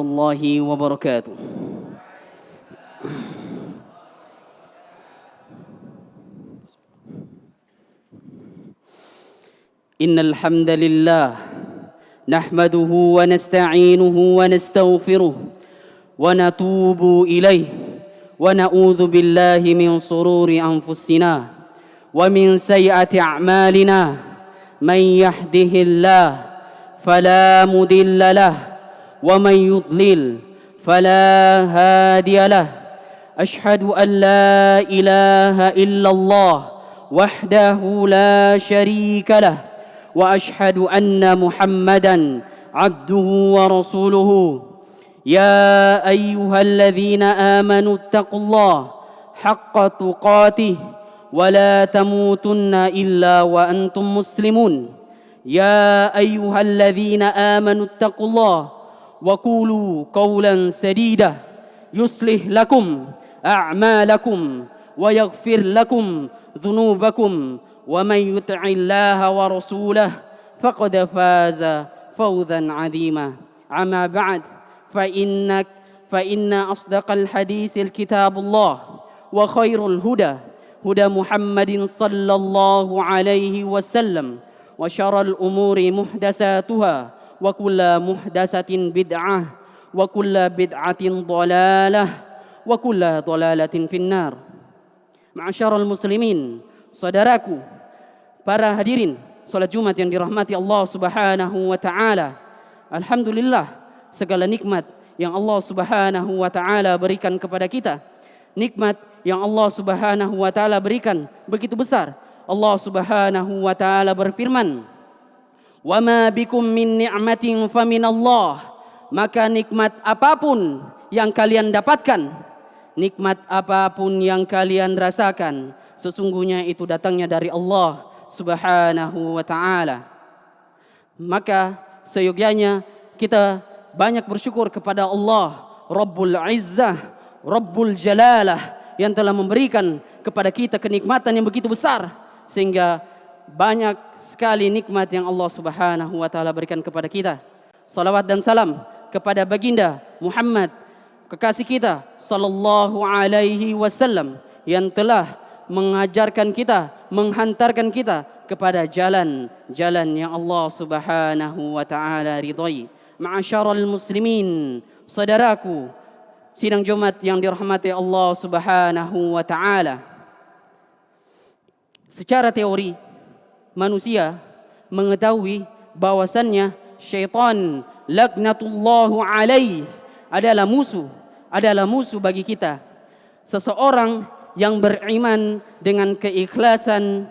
الله وبركاته. إن الحمد لله نحمده ونستعينه ونستغفره ونتوب إليه ونعوذ بالله من شرور أنفسنا ومن سيئات أعمالنا. من يهده الله فلا مضل له ومن يضلل فلا هادي له. أشهد أن لا إله إلا الله وحده لا شريك له وأشهد أن محمدا عبده ورسوله. يا أيها الذين آمنوا اتقوا الله حق تقاته ولا تموتن إلا وأنتم مسلمون. يا أيها الذين آمنوا اتقوا الله وقولوا قولا سديدا يصلح لكم أعمالكم ويغفر لكم ذنوبكم ومن يطع الله ورسوله فقد فاز فوزا عظيما. أما بعد فإن أصدق الحديث الكتاب الله وخير الهدى هدى محمد صلى الله عليه وسلم وشر الأمور محدثاتها وكل محدثة بدعة وكل بدعة ضلالة وكل ضلالة في النار. Ma'asyiral muslimin, saudaraku, para hadirin salat Jumat yang dirahmati Allah Subhanahu wa taala. Alhamdulillah, segala nikmat yang Allah Subhanahu wa taala berikan kepada kita, nikmat yang Allah Subhanahu wa taala berikan begitu besar. Allah Subhanahu wa taala berfirman, "Wa ma bikum min ni'matin faminallah." Maka nikmat apapun yang kalian dapatkan, nikmat apapun yang kalian rasakan, sesungguhnya itu datangnya dari Allah Subhanahu wa taala. Maka seyogyanya kita banyak bersyukur kepada Allah Rabbul Izzah, Rabbul Jalalah, yang telah memberikan kepada kita kenikmatan yang begitu besar, sehingga banyak sekali nikmat yang Allah Subhanahu wa taala berikan kepada kita. Salawat dan salam kepada baginda Muhammad, kekasih kita sallallahu alaihi wasallam, yang telah mengajarkan kita, menghantarkan kita kepada jalan-jalan yang Allah Subhanahu wa taala ridhai. Ma'asyiral muslimin, saudaraku, sidang Jumat yang dirahmati Allah Subhanahu wa taala. Secara teori, manusia mengetahui bahwasannya syaitan laknatullahu alaih adalah musuh bagi kita. Seseorang yang beriman dengan keikhlasan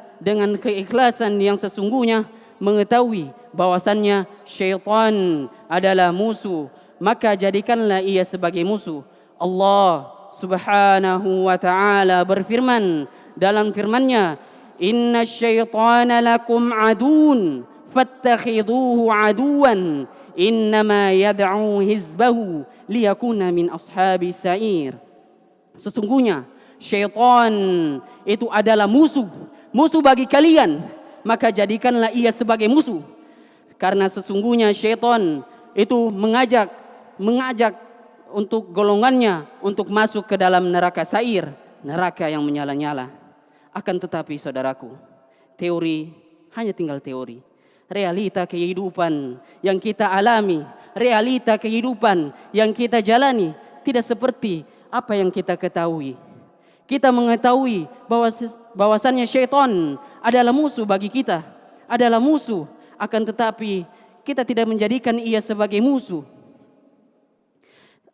yang sesungguhnya mengetahui bahwasannya syaitan adalah musuh, maka jadikanlah ia sebagai musuh. Allah Subhanahu wa taala berfirman dalam firman-Nya, "Innasyaitana lakum aduun fattakhidhuhu aduwan innama yad'u hizbahu liyakuna min ashabis sa'ir." Sesungguhnya syaitan itu adalah musuh bagi kalian, maka jadikanlah ia sebagai musuh. Karena sesungguhnya syaitan itu mengajak untuk golongannya untuk masuk ke dalam neraka sa'ir, neraka yang menyala-nyala. Akan tetapi saudaraku, teori hanya tinggal teori. Realita kehidupan yang kita alami, realita kehidupan yang kita jalani tidak seperti apa yang kita ketahui. Kita mengetahui bahwasannya syaitan adalah musuh bagi kita, adalah musuh, akan tetapi kita tidak menjadikan ia sebagai musuh.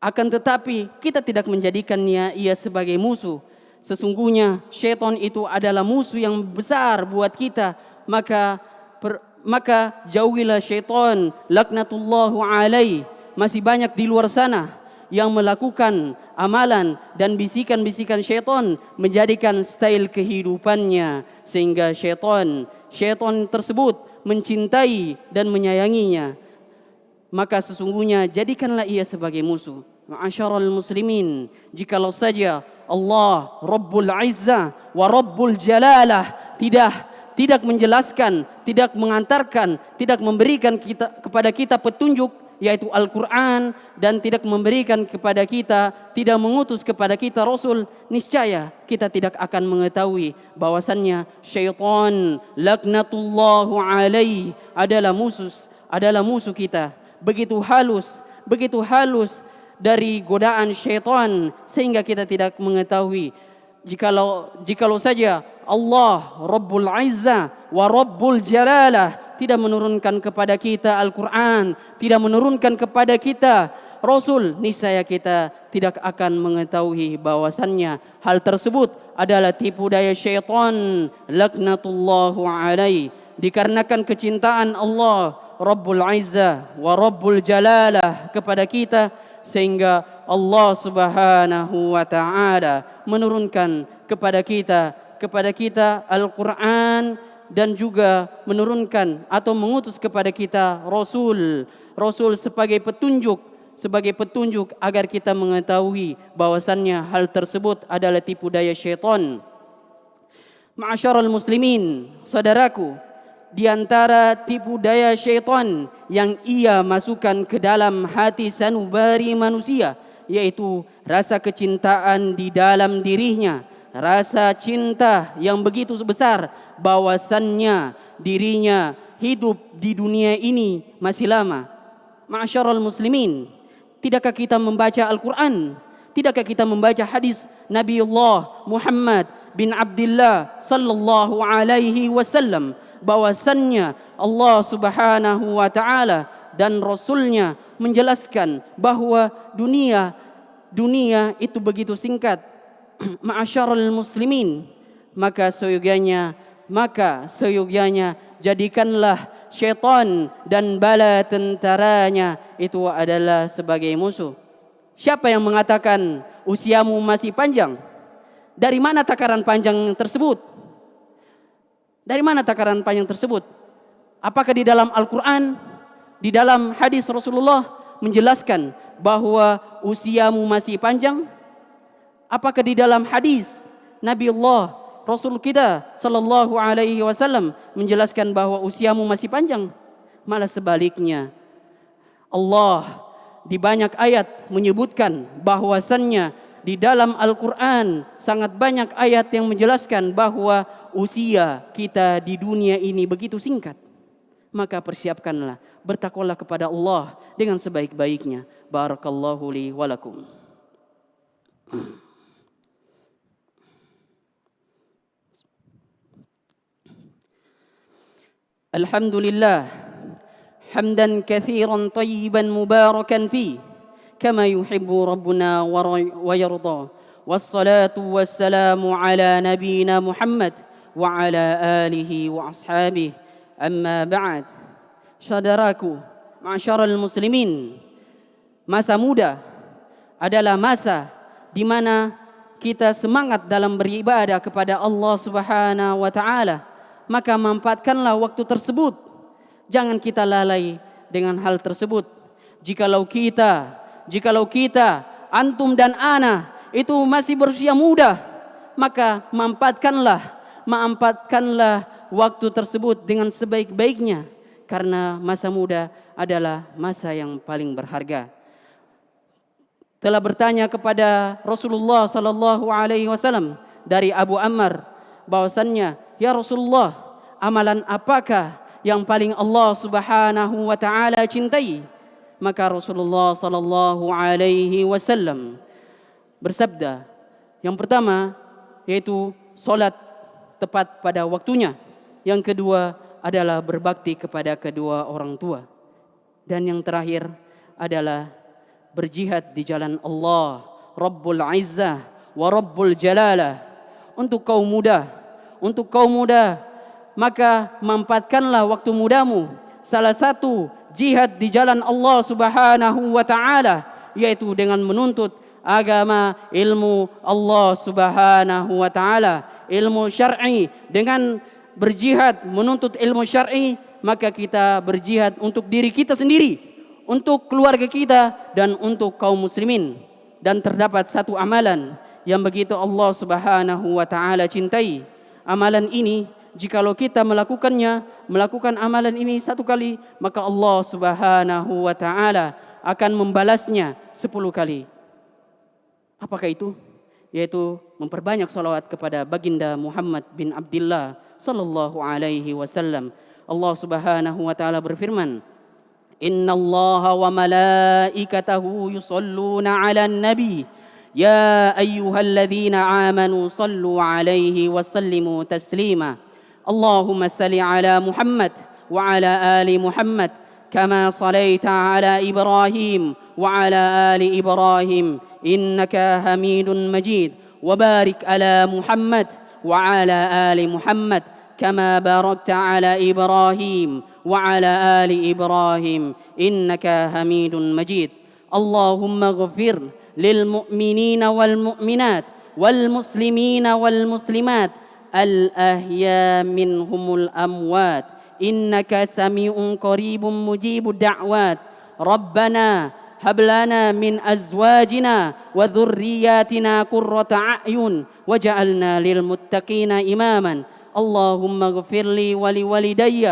Akan tetapi kita tidak menjadikannya ia sebagai musuh. Sesungguhnya syaitan itu adalah musuh yang besar buat kita, maka jauhilah syaitan laknatullahu alaih. Masih banyak di luar sana yang melakukan amalan dan bisikan-bisikan syaitan menjadikan style kehidupannya, sehingga syaitan tersebut mencintai dan menyayanginya. Maka sesungguhnya jadikanlah ia sebagai musuh. Ma'asyiral muslimin, jikalau saja Allah Rabbul Izzah wa Rabbul Jalalah tidak menjelaskan, tidak mengantarkan, tidak memberikan kepada kita petunjuk yaitu Al-Quran, dan tidak memberikan kepada kita, tidak mengutus kepada kita Rasul, niscaya kita tidak akan mengetahui bahwasannya syaitan laknatullahu alaih adalah musuh kita. Begitu halus dari godaan syaitan sehingga kita tidak mengetahui. Jikalau saja Allah Rabbul Izzah wa Rabbul Jalalah tidak menurunkan kepada kita Al-Quran, tidak menurunkan kepada kita Rasul, niscaya kita tidak akan mengetahui bahwasannya hal tersebut adalah tipu daya syaitan laknatullahu alaih. Dikarenakan kecintaan Allah Rabbul Izzah wa Rabbul Jalalah kepada kita, sehingga Allah Subhanahu wa taala menurunkan kepada kita Al-Quran, dan juga menurunkan atau mengutus kepada kita Rasul sebagai petunjuk agar kita mengetahui bahwasannya hal tersebut adalah tipu daya syaitan. Ma'asyaral muslimin, saudaraku, di antara tipu daya syaitan yang ia masukkan ke dalam hati sanubari manusia, yaitu rasa kecintaan di dalam dirinya, rasa cinta yang begitu besar bahwasannya dirinya hidup di dunia ini masih lama. Ma'asyaral muslimin, tidakkah kita membaca Al-Quran? Tidakkah kita membaca hadis Nabiullah Muhammad bin Abdullah sallallahu alaihi wasallam bahwasannya Allah Subhanahu wa taala dan Rasulnya menjelaskan bahwa dunia itu begitu singkat. Ma'asyaral muslimin, maka seyogyanya jadikanlah syaitan dan bala tentaranya itu adalah sebagai musuh. Siapa yang mengatakan usiamu masih panjang? Dari mana takaran panjang tersebut? Dari mana takaran panjang tersebut? Apakah di dalam Al-Quran, di dalam hadis Rasulullah menjelaskan bahwa usiamu masih panjang? Apakah di dalam hadis Nabiullah Rasul kita sallallahu alaihi wasallam menjelaskan bahwa usiamu masih panjang? Malah sebaliknya. Allah di banyak ayat menyebutkan bahwasannya di dalam Al-Quran sangat banyak ayat yang menjelaskan bahwa usia kita di dunia ini begitu singkat. Maka persiapkanlah, bertakwalah kepada Allah dengan sebaik-baiknya. Barakallahu li wa lakum. Alhamdulillah hamdan katsiran tayyiban mubarakan fi kama yuhibbu rabbuna wa yarda. Wassalatu wassalamu ala nabiyyina Muhammad wa ala alihi wa ashabihi. Amma ba'd. Saudaraku, ma'asyaral muslimin, masa muda adalah masa di mana kita semangat dalam beribadah kepada Allah Subhanahu wa taala. Maka manfaatkanlah waktu tersebut. Jangan kita lalai dengan hal tersebut. Jikalau kita, antum dan ana itu masih berusia muda, maka manfaatkanlah waktu tersebut dengan sebaik-baiknya. Karena masa muda adalah masa yang paling berharga. Telah bertanya kepada Rasulullah sallallahu alaihi wasallam dari Abu Ammar bahwasannya, ya Rasulullah, amalan apakah yang paling Allah Subhanahu wa taala cintai? Maka Rasulullah sallallahu alaihi wasallam bersabda, yang pertama yaitu salat tepat pada waktunya. Yang kedua adalah berbakti kepada kedua orang tua. Dan yang terakhir adalah berjihad di jalan Allah Rabbul Izzah wa Rabbul Jalalah. Untuk kaum muda, maka manfaatkanlah waktu mudamu. Salah satu jihad di jalan Allah Subhanahu wa taala yaitu dengan menuntut agama, ilmu Allah Subhanahu wa taala, ilmu syar'i. Dengan berjihad menuntut ilmu syar'i, maka kita berjihad untuk diri kita sendiri, untuk keluarga kita, dan untuk kaum muslimin. Dan terdapat satu amalan yang begitu Allah Subhanahu wa taala cintai. Amalan ini jikalau kita melakukan amalan ini 1 kali, maka Allah Subhanahu wa taala akan membalasnya 10 kali. Apakah itu? Yaitu memperbanyak salawat kepada baginda Muhammad bin Abdullah sallallahu alaihi wasallam. Allah Subhanahu wa taala berfirman, "Innallaha wa malaikatahu yusholluna 'alan nabi, ya ayyuhalladzina amanu shallu 'alaihi wa sallimu taslima. Allahumma salli 'ala Muhammad wa 'ala ali Muhammad kama shalaita 'ala Ibrahim wa 'ala ali Ibrahim innaka Hamidun Majid, wa barik 'ala Muhammad wa 'ala ali Muhammad kama barakta 'ala Ibrahim wa 'ala ali Ibrahim innaka Hamidun Majid. Allahumma ighfir lil mu'minina wal mu'minat wal muslimina wal muslimat al ahya minhumul amwat innaka sami'un qaribun mujibud da'wat. Rabbana هب لنا من أزواجنا وذرياتنا قرة أعين واجعلنا للمتقين إماما. اللهم اغفر لي ولوالدي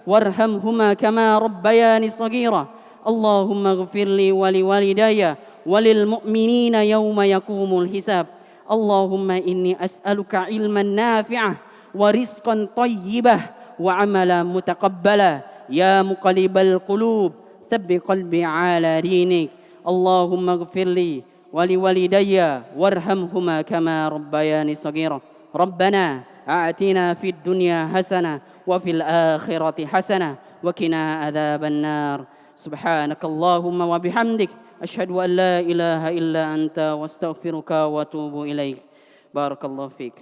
وارحمهما كما ربياني صغيرا. اللهم اغفر لي ولوالدي وللمؤمنين يوم يقوم الحساب. اللهم إني أسألك علما نافعا ورزقا طيبا وعملا متقبلا. يا مقلب القلوب ثبت قلبي على دينك. اللهم اغفر لي ولوالدي وارحمهما كما ربياني صغيرا. ربنا آتنا في الدنيا حسنة وفي الآخرة حسنة وقنا عذاب النار. سبحانك اللهم وبحمدك أشهد أن لا إله إلا أنت واستغفرك وأتوب إليك. بارك الله فيك.